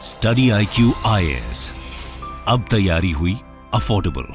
Study IQ IAS, अब तैयारी हुई अफोर्डेबल।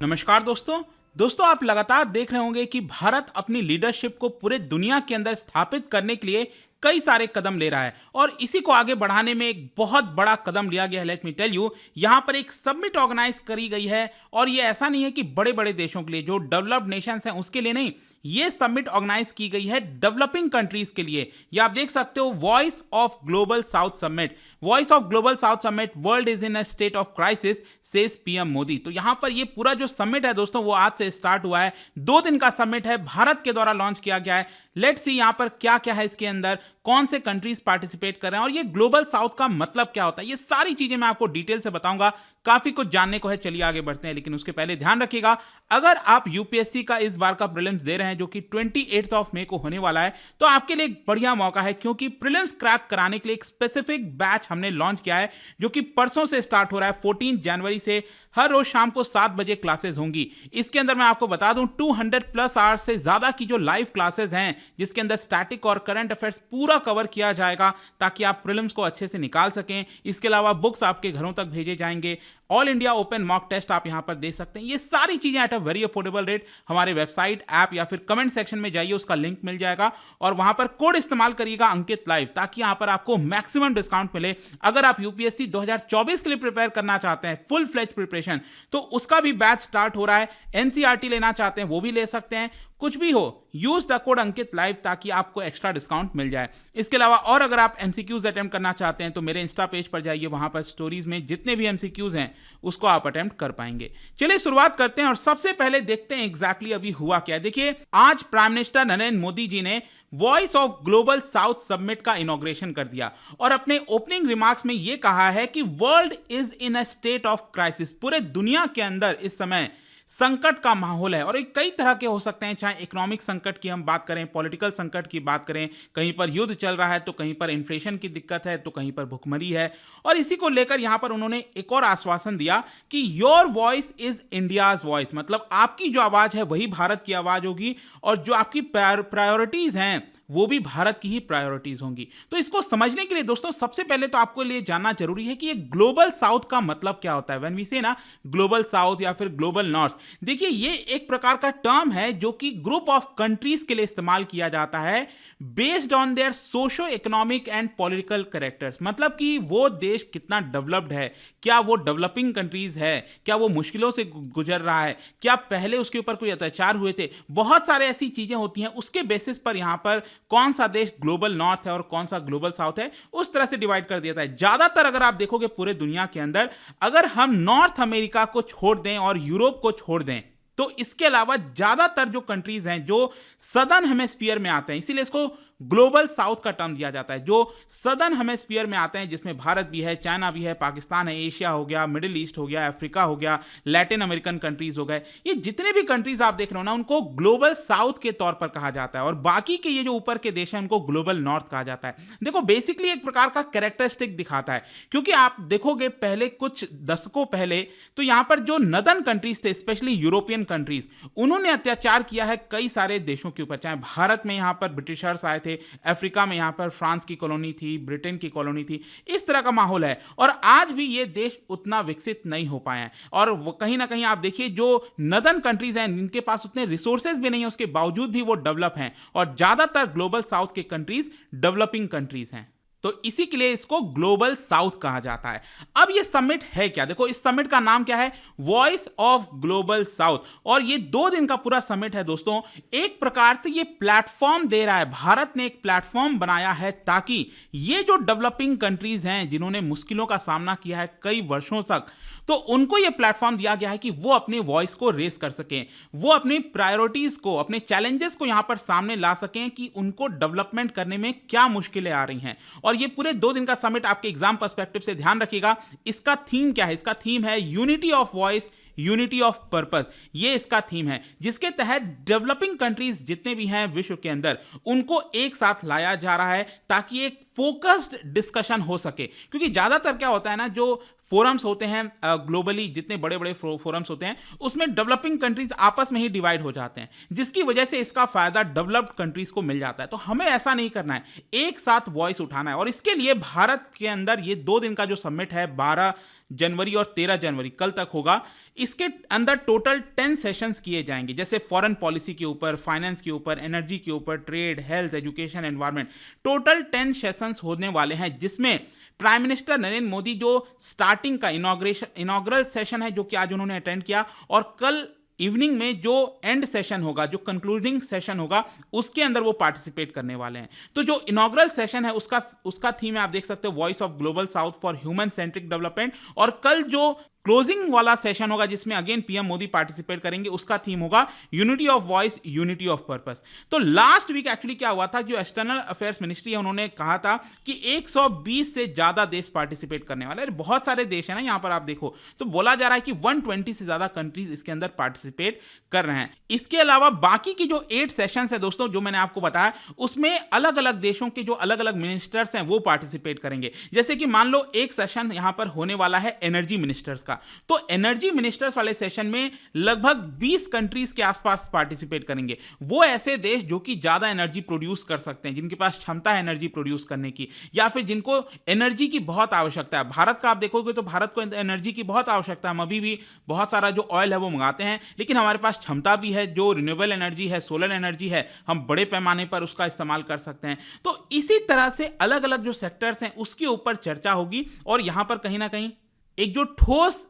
नमस्कार दोस्तों आप लगातार देख रहे होंगे कि भारत अपनी लीडरशिप को पूरे दुनिया के अंदर स्थापित करने के लिए कई सारे कदम ले रहा है और इसी को आगे बढ़ाने में एक बहुत बड़ा कदम लिया गया है। लेट मी टेल यू, यहां पर एक समिट ऑर्गेनाइज करी गई है और ये ऐसा नहीं है कि बड़े बड़े देशों के लिए, जो डेवलप्ड नेशंस हैं उसके लिए नहीं, ये समिट ऑर्गेनाइज की गई है डेवलपिंग कंट्रीज के लिए। ये आप देख सकते हो, voice of global south summit. Voice of global south summit, world is in a state of crisis, says PM Modi. तो यहां पर ये पूरा जो समिट है दोस्तों, वो आज से स्टार्ट हुआ है। 2 दिन का समिट है, भारत के द्वारा लॉन्च किया गया है। लेट्स सी यहां पर क्या क्या है इसके अंदर, कौन से कंट्रीज पार्टिसिपेट कर रहे हैं और ये ग्लोबल साउथ का मतलब क्या होता है, ये सारी चीजें मैं आपको डिटेल से बताऊंगा। काफी कुछ जानने को है, चलिए आगे बढ़ते हैं। लेकिन उसके पहले ध्यान रखिएगा, अगर आप यूपीएससी का इस बार का प्रीलिम्स दे रहे हैं जो कि 28 मई को होने वाला है, तो आपके लिए एक बढ़िया मौका है, क्योंकि प्रीलिम्स क्रैक कराने के लिए एक स्पेसिफिक बैच हमने लॉन्च किया है जो कि परसों से स्टार्ट हो रहा है। 14 जनवरी से हर रोज शाम को 7 बजे क्लासेस होंगी। इसके अंदर मैं आपको बता दूं 200+ आवर्स से ज्यादा की जो लाइव क्लासेस हैं, जिसके अंदर स्टैटिक और करंट अफेयर्स पूरा कवर किया जाएगा ताकि आप प्रीलिम्स को अच्छे से निकाल सकें। इसके अलावा बुक्स आपके घरों तक भेजे जाएंगे। All India open mock test आप यहां पर दे सकते हैं। ये सारी चीजें at a very affordable rate. हमारे वेबसाइट, ऐप या फिर कमेंट सेक्शन में जाइए, उसका लिंक मिल जाएगा और वहां पर कोड इस्तेमाल करिएगा अंकित लाइव, ताकि यहां पर आपको मैक्सिमम डिस्काउंट मिले। अगर आप यूपीएससी 2024 के लिए प्रिपेयर करना चाहते हैं, फुल फ्लेज प्रिपरेशन, तो उसका भी बैच स्टार्ट हो रहा है। एनसीईआरटी लेना चाहते हैं वो भी ले सकते हैं। कुछ भी हो, use the code Ankit live ताकि आपको एक्स्ट्रा डिस्काउंट मिल जाए। इसके अलावा और अगर आप एमसीक्यूज अटेम्प्ट करना चाहते हैं तो मेरे इंस्टा पेज पर जाइए, वहां पर स्टोरीज में जितने भी एमसीक्यूज हैं उसको आप अटेम्प्ट कर पाएंगे। चलिए शुरुआत करते हैं और सबसे पहले देखते हैं एग्जैक्टली अभी हुआ क्या है। देखिए, आज प्राइम मिनिस्टर नरेंद्र मोदी जी ने voice of global south summit का इनॉग्रेशन कर दिया और अपने ओपनिंग रिमार्क्स में यह कहा है कि world is in a state of crisis. पूरे दुनिया के अंदर इस समय संकट का माहौल है और ये कई तरह के हो सकते हैं, चाहे इकोनॉमिक संकट की हम बात करें, पॉलिटिकल संकट की बात करें, कहीं पर युद्ध चल रहा है तो कहीं पर इन्फ्लेशन की दिक्कत है तो कहीं पर भुखमरी है। और इसी को लेकर यहां पर उन्होंने एक और आश्वासन दिया कि your voice is India's voice, मतलब आपकी जो आवाज है वही भारत की आवाज होगी और जो आपकी प्रायोरिटीज हैं वो भी भारत की ही प्रायोरिटीज होंगी। तो इसको समझने के लिए दोस्तों सबसे पहले तो आपको लिए जानना जरूरी है कि ये ग्लोबल साउथ का मतलब क्या होता है। व्हेन वी से ना ग्लोबल साउथ या फिर ग्लोबल नॉर्थ, देखिए ये एक प्रकार का टर्म है जो कि ग्रुप ऑफ कंट्रीज के लिए इस्तेमाल किया जाता है based on their socio economic and political characters. मतलब कि वो देश कितना डेवलप्ड है, क्या वो डेवलपिंग कंट्रीज है, क्या वो मुश्किलों से गुजर रहा है, क्या पहले उसके ऊपर कोई अत्याचार हुए थे, बहुत सारे ऐसी चीजें होती हैं। उसके बेसिस पर यहां पर कौन सा देश ग्लोबल नॉर्थ है और कौन सा ग्लोबल साउथ है, उस तरह से डिवाइड कर दिया है। ज्यादातर अगर आप देखोगे पूरे दुनिया के अंदर, अगर हम नॉर्थ अमेरिका को छोड़ दें और यूरोप को छोड़ दें, तो इसके अलावा ज्यादातर जो कंट्रीज हैं जो सदर्न हेमिस्फीयर में आते हैं, इसीलिए इसको ग्लोबल साउथ का टर्म दिया जाता है, जो सदर्न हेमिस्फीयर में आते हैं, जिसमें भारत भी है, चाइना भी है, पाकिस्तान है, एशिया हो गया, मिडिल ईस्ट हो गया, अफ्रीका हो गया, लैटिन अमेरिकन कंट्रीज हो गए। ये जितने भी कंट्रीज आप देख रहे हो ना, उनको ग्लोबल साउथ के तौर पर कहा जाता है और बाकी के ये जो ऊपर के देश हैं उनको ग्लोबल नॉर्थ कहा जाता है। देखो, बेसिकली एक प्रकार का कैरेक्टरिस्टिक दिखाता है, क्योंकि आप देखोगे पहले कुछ दशकों पहले तो यहां पर जो नदर्न कंट्रीज थे, स्पेशली यूरोपियन कंट्रीज, उन्होंने अत्याचार किया है कई सारे देशों के ऊपर। चाहे भारत में यहां पर ब्रिटिशर्स आए थे, अफ्रीका में यहां पर फ्रांस की कॉलोनी थी, ब्रिटेन की कॉलोनी थी, इस तरह का माहौल है और आज भी ये देश उतना विकसित नहीं हो पाए हैं। और कहीं ना कहीं आप देखिए, जो नदर्न कंट्रीज हैं जिनके पास उतने रिसोर्सेज भी नहीं है, उसके बावजूद भी वो डेवलप हैं और ज्यादातर ग्लोबल साउथ के कंट्रीज डेवलपिंग कंट्रीज हैं। तो इसी के लिए इसको ग्लोबल साउथ कहा जाता है। अब ये समिट है क्या? देखो, इस समिट का नाम क्या है? Voice of global south. और ये 2 दिन का पूरा समिट है दोस्तों। एक प्रकार से ये प्लेटफॉर्म दे रहा है, भारत ने एक प्लेटफॉर्म बनाया है ताकि ये जो डेवलपिंग कंट्रीज हैं जिन्होंने मुश्किलों का सामना किया है कई वर्षों तक, तो उनको ये प्लेटफॉर्म दिया गया है कि वो अपने वॉइस को रेस कर सकें, वो अपनी प्रायोरिटीज को, अपने चैलेंजेस को यहां पर सामने ला सकें कि उनको डेवलपमेंट करने में क्या मुश्किलें आ रही हैं। और ये पूरे 2 दिन का समिट आपके एग्जाम पर्सपेक्टिव से ध्यान रखिएगा, इसका थीम क्या है? इसका थीम है unity of voice, unity of purpose. ये इसका थीम है, जिसके तहत डेवलपिंग कंट्रीज जितने भी हैं विश्व के अंदर, उनको एक साथ लाया जा रहा है ताकि एक फोकस्ड डिस्कशन हो सके, क्योंकि ज्यादातर क्या होता है ना, जो फोरम्स होते हैं ग्लोबली, जितने बड़े बड़े फोरम्स होते हैं उसमें डेवलपिंग कंट्रीज आपस में ही डिवाइड हो जाते हैं, जिसकी वजह से इसका फायदा डेवलप्ड कंट्रीज को मिल जाता है। तो हमें ऐसा नहीं करना है, एक साथ वॉइस उठाना है। और इसके लिए भारत के अंदर ये 2 दिन का जो समिट है 12 जनवरी और 13 जनवरी कल तक होगा, इसके अंदर टोटल 10 सेशंस किए जाएंगे, जैसे फॉरेन पॉलिसी के ऊपर, फाइनेंस के ऊपर, एनर्जी के ऊपर, trade, health, education, environment, total 10 sessions होने वाले हैं, जिसमें प्राइम मिनिस्टर नरेंद्र मोदी जो स्टार्टिंग का इनॉग्रल सेशन है जो कि आज उन्होंने अटेंड किया, और कल इवनिंग में जो एंड सेशन होगा, जो कंक्लूडिंग सेशन होगा, उसके अंदर वो पार्टिसिपेट करने वाले हैं। तो जो इनॉग्रल सेशन है उसका थीम है, आप देख सकते हो, voice of global south for human centric development. और कल जो क्लोजिंग वाला सेशन होगा जिसमें अगेन पीएम मोदी पार्टिसिपेट करेंगे, उसका थीम होगा unity of voice, unity of purpose. तो लास्ट वीक एक्चुअली क्या हुआ था, जो एक्सटर्नल अफेयर्स मिनिस्ट्री है उन्होंने कहा था कि 120 से ज्यादा देश पार्टिसिपेट करने वाले हैं। बहुत सारे देश हैं ना यहां पर, आप देखो तो बोला जा रहा है कि 120 से ज्यादा कंट्रीज इसके अंदर पार्टिसिपेट कर रहे हैं। इसके अलावा बाकी की जो 8 सेशंस है दोस्तों, जो मैंने आपको बताया, उसमें अलग अलग देशों के जो अलग अलग मिनिस्टर्स हैं वो पार्टिसिपेट करेंगे। जैसे कि मान लो एक सेशन यहां पर होने वाला है एनर्जी मिनिस्टर्स का, तो एनर्जी मिनिस्टर्स वाले सेशन में लगभग 20 कंट्रीज के आसपास पार्टिसिपेट करेंगे। वो ऐसे देश जो कि ज्यादा एनर्जी प्रोड्यूस कर सकते हैं, जिनके पास क्षमता है एनर्जी प्रोड्यूस करने की, या फिर जिनको एनर्जी की बहुत आवश्यकता है। भारत का आप देखोगे तो भारत को एनर्जी की बहुत आवश्यकता है, हम अभी भी बहुत सारा जो ऑयल है वो मंगाते हैं, लेकिन हमारे पास क्षमता भी है, जो रिन्यूएबल एनर्जी है, सोलर एनर्जी है, हम बड़े पैमाने पर उसका इस्तेमाल कर सकते हैं। तो इसी तरह से अलग अलग जो सेक्टर्स हैं उसके ऊपर चर्चा होगी, और यहां पर कहीं ना कहीं एक जो ठोस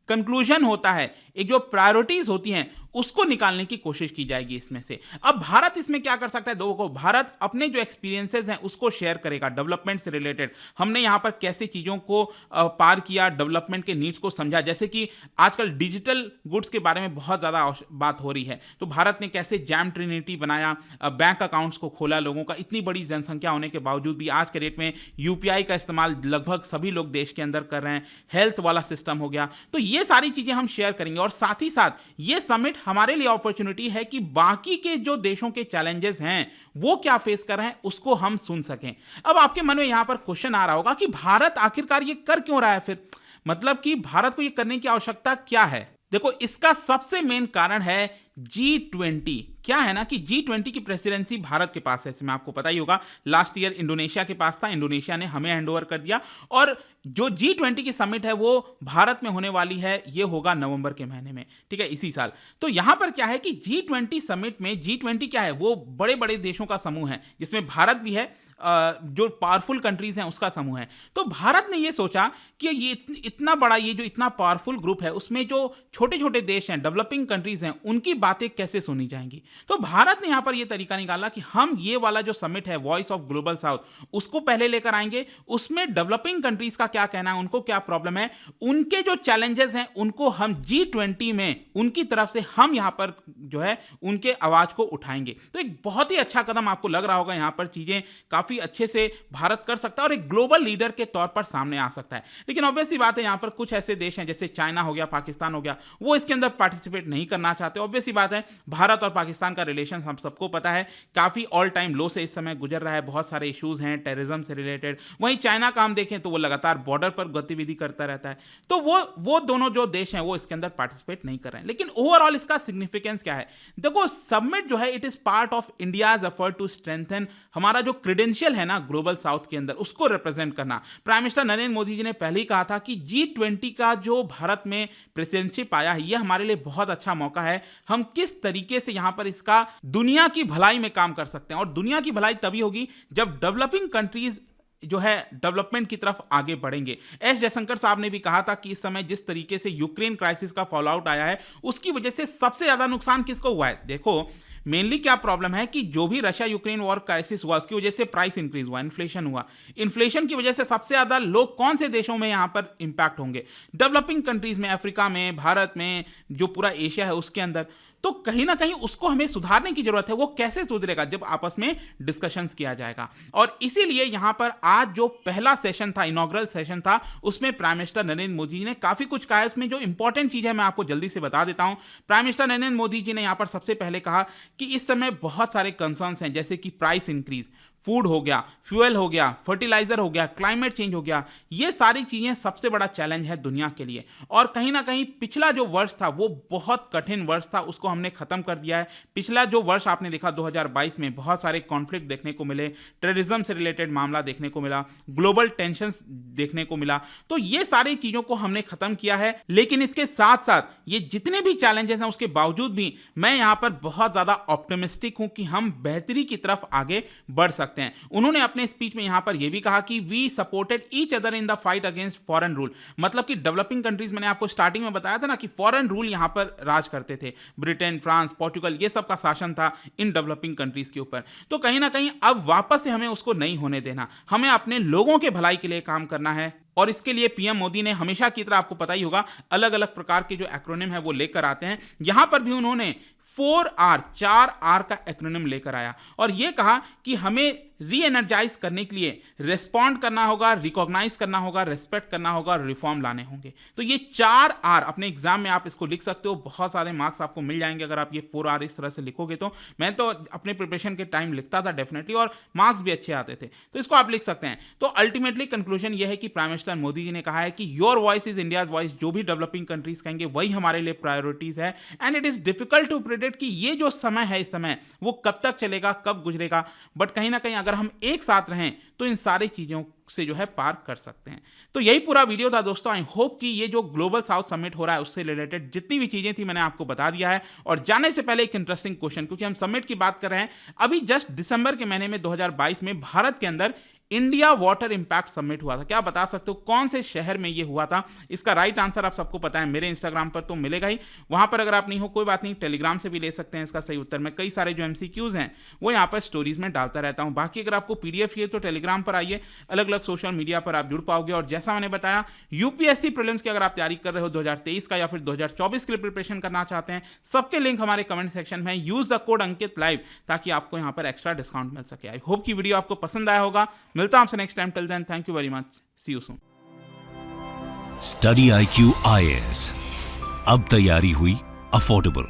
कंक्लूजन होता है, एक जो प्रायोरिटीज होती हैं, उसको निकालने की कोशिश की जाएगी इसमें से। अब भारत इसमें क्या कर सकता है, दो को भारत अपने जो एक्सपीरियंसेस हैं उसको शेयर करेगा डेवलपमेंट से रिलेटेड। हमने यहां पर कैसे चीजों को पार किया, डेवलपमेंट के नीड्स को समझा, जैसे कि आजकल डिजिटल गुड्स के बारे में बहुत ज्यादा बात हो रही है, तो भारत ने कैसे जैम ट्रिनिटी बनाया, बैंक अकाउंट्स को खोला लोगों का, इतनी बड़ी जनसंख्या होने के बावजूद भी आज के डेट में यूपीआई का इस्तेमाल लगभग सभी लोग देश के अंदर कर रहे हैं, हेल्थ वाला सिस्टम हो गया। तो ये सारी चीजें हम शेयर करेंगे, और साथ ही साथ ये समिट हमारे लिए अपॉर्चुनिटी है कि बाकी के जो देशों के चैलेंजेस हैं वो क्या फेस कर रहे हैं उसको हम सुन सकें। अब आपके मन में यहां पर क्वेश्चन आ रहा होगा कि भारत आखिरकार ये कर क्यों रहा है, फिर मतलब कि भारत को ये करने की आवश्यकता क्या है। देखो, इसका सबसे मेन कारण है G20। क्या है ना कि G20 की प्रेसिडेंसी भारत के पास है, इसमें आपको पता ही होगा। लास्ट ईयर इंडोनेशिया के पास था, इंडोनेशिया ने हमें हैंडओवर कर दिया, और जो G20 की समिट है वो भारत में होने वाली है, ये होगा नवंबर के महीने में, ठीक है, इसी साल। तो यहां पर क्या है कि G20 समिट में, G20 क्या है, वो बड़े बड़े देशों का समूह है, जिसमें भारत भी है, जो पावरफुल कंट्रीज हैं उसका समूह है। तो भारत ने ये सोचा कि ये इतना बड़ा, ये जो इतना पावरफुल ग्रुप है, उसमें जो छोटे छोटे देश हैं, डेवलपिंग कंट्रीज हैं, उनकी बातें कैसे सुनी जाएंगी। तो भारत ने यहां पर ये तरीका निकाला कि हम ये वाला जो समिट है वॉइस ऑफ ग्लोबल साउथ, उसको पहले लेकर आएंगे। उसमें डेवलपिंग कंट्रीज का क्या कहना है, उनको क्या प्रॉब्लम है, उनके जो चैलेंजेस हैं उनको हम G20 में उनकी तरफ से हम यहां पर जो है उनके आवाज को उठाएंगे। तो एक बहुत ही अच्छा कदम आपको लग रहा होगा, यहां पर चीजें काफी अच्छे से भारत कर सकता है और एक ग्लोबल लीडर के तौर पर सामने आ सकता है। लेकिन ऑब्वियसली बात है, यहां पर कुछ ऐसे देश हैं जैसे चाइना हो गया, पाकिस्तान हो गया, वो इसके अंदर पार्टिसिपेट नहीं करना चाहते। ऑब्वियसली बात है, भारत और पाकिस्तान का रिलेशन हम सबको पता है काफी ऑल टाइम लो से इस समय गुजर रहा है, बहुत सारे इश्यूज हैं टेररिज्म से रिलेटेड। वहीं चाइना का हम देखें तो वो लगातार बॉर्डर पर गतिविधि करता रहता है। तो वो दोनों जो देश हैं वो इसके अंदर पार्टिसिपेट नहीं कर रहे हैं। लेकिन ओवरऑल इसका सिग्निफिकेंस क्या है, देखो, सबमिट जो है it is part of India's effort to strengthen हमारा जो क्रेडेंशियल है ना ग्लोबल साउथ के अंदर, उसको रिप्रेजेंट करना। प्राइम मिनिस्टर नरेंद्र मोदी जी ने पहले ही कहा था कि G20 का जो भारत में प्रेसिडेंटशिप आया है, ये हमारे लिए बहुत अच्छा मौका है, हम किस तरीके से यहां पर इसका दुनिया की भलाई में काम कर सकते हैं। और दुनिया की भलाई तभी होगी जब डेवलपिंग कंट्रीज जो है डेवलपमेंट की तरफ आगे बढ़ेंगे। एस जयशंकर साहब ने भी कहा था कि इस समय जिस तरीके से यूक्रेन क्राइसिस का फॉल आउट आया है, उसकी वजह से सबसे ज्यादा नुकसान किसको हुआ है। देखो, मेनली क्या प्रॉब्लम है कि जो भी रशिया यूक्रेन वॉर क्राइसिस हुआ, उसकी वजह से प्राइस इंक्रीज हुआ, इन्फ्लेशन हुआ। इन्फ्लेशन की वजह से सबसे ज्यादा लोग कौन से देशों में यहां पर इंपैक्ट होंगे, डेवलपिंग कंट्रीज में, अफ्रीका में, भारत में, जो पूरा एशिया है उसके अंदर। तो कहीं ना कहीं उसको हमें सुधारने की जरूरत है। वो कैसे सुधरेगा, जब आपस में डिस्कशंस किया जाएगा। और इसीलिए यहां पर आज जो पहला सेशन था, इनॉग्रल सेशन था, उसमें प्राइम मिनिस्टर नरेंद्र मोदी जी ने काफी कुछ कहा है। इसमें जो इंपॉर्टेंट चीज है मैं आपको जल्दी से बता देता हूं। प्राइम मिनिस्टर नरेंद्र मोदी जी ने यहां पर सबसे पहले कहा कि इस समय बहुत सारे कंसर्न्स हैं, जैसे कि प्राइस इंक्रीज, फूड हो गया, फ्यूल हो गया, फर्टिलाइजर हो गया, क्लाइमेट चेंज हो गया, ये सारी चीजें सबसे बड़ा चैलेंज है दुनिया के लिए। और कहीं ना कहीं पिछला जो वर्ष था वो बहुत कठिन वर्ष था, उसको हमने खत्म कर दिया है। पिछला जो वर्ष आपने देखा 2022 में बहुत सारे कॉन्फ्लिक्ट देखने को मिले, टेररिज्म से रिलेटेड मामला देखने को मिला, ग्लोबल टेंशंस देखने को मिला, तो ये सारी चीजों को हमने खत्म किया है। लेकिन इसके साथ साथ ये जितने भी चैलेंजेस हैं उसके बावजूद भी मैं यहां पर बहुत ज्यादा ऑप्टिमिस्टिक हूं कि हम बेहतरी की तरफ आगे बढ़ सकते हैं। उन्होंने अपने स्पीच में यहां पर यह भी कहा कि we supported each other in the fight against foreign rule, मतलब कि डेवलपिंग कंट्रीज, मैंने आपको स्टार्टिंग में बताया था ना कि फॉरेन रूल यहां पर राज करते थे, ब्रिटेन, फ्रांस, पोर्टुगल, ये सब का शासन था इन डेवलपिंग कंट्रीज के ऊपर। तो कहीं ना कहीं अब वापस से हमें उसको नहीं होने देना, हमें अपने लोगों के भलाई के लिए काम करना है। और इसके लिए पीएम मोदी ने हमेशा की तरह, आपको पता ही होगा, अलग अलग प्रकार के जो एक्रोनिम है वो लेकर आते हैं। यहां पर भी उन्होंने 4R, 4R का एक्रोनिम लेकर आया और यह कहा कि हमें री एनर्जाइज करने के लिए रिस्पॉन्ड करना होगा, रिकॉग्नाइज करना होगा, रेस्पेक्ट करना होगा, रिफॉर्म लाने होंगे। तो ये 4R अपने एग्जाम में आप इसको लिख सकते हो, बहुत सारे मार्क्स आपको मिल जाएंगे अगर आप ये 4R इस तरह से लिखोगे। तो मैं तो अपने प्रिपरेशन के टाइम लिखता था डेफिनेटली, और मार्क्स भी अच्छे आते थे, तो इसको आप लिख सकते हैं। तो अल्टीमेटली कंक्लूजन ये है कि प्राइम मिनिस्टर मोदी जी ने कहा है कि your voice is India's voice, जो भी डेवलपिंग कंट्रीज कहेंगे वही हमारे लिए प्रायोरिटीज है। And it is difficult to predict कि ये जो समय है इस समय वो कब तक चलेगा, कब गुजरेगा, बट कहीं ना कहीं अगर हम एक साथ रहें तो इन सारी चीजों से जो है पार कर सकते हैं। तो यही पूरा वीडियो था दोस्तों। आई होप कि ये जो ग्लोबल साउथ समिट हो रहा है उससे रिलेटेड जितनी भी चीजें थी मैंने आपको बता दिया है। और जाने से पहले एक इंटरेस्टिंग क्वेश्चन, क्योंकि हम समिट की बात कर रहे हैं, अभी जस्ट दिसंबर के महीने में 2022 में भारत के अंदर इंडिया वाटर इंपैक्ट समिट हुआ था। क्या बता सकते हो कौन से शहर में ये हुआ था? इसका राइट आंसर आप सबको पता है, मेरे इंस्टाग्राम पर तो मिलेगा ही, वहां पर अगर आप नहीं हो कोई बात नहीं, टेलीग्राम से भी ले सकते हैं इसका सही उत्तर। मैं कई सारे जो एमसीक्यूज हैं वो यहाँ पर स्टोरीज में डालता रहता हूँ। बाकी अगर आपको पीडीएफ चाहिए तो टेलीग्राम पर आइए, अलग अलग सोशल मीडिया पर आप जुड़ पाओगे। और जैसा मैंने बताया, यूपीएससी प्रीलिम्स की अगर आप तैयारी कर रहे हो 2023 का या फिर 2024 के लिए प्रिपरेशन करना चाहते हैं, सबके लिंक हमारे कमेंट सेक्शन में। Use the code Ankit live ताकि आपको यहाँ पर एक्स्ट्रा डिस्काउंट मिल सके। आई होप की वीडियो आपको पसंद आया होगा। मिलता हूं आपसे next time. Till then, thank you very much, see you soon. Study IQ IAS, अब तैयारी हुई अफोर्डेबल।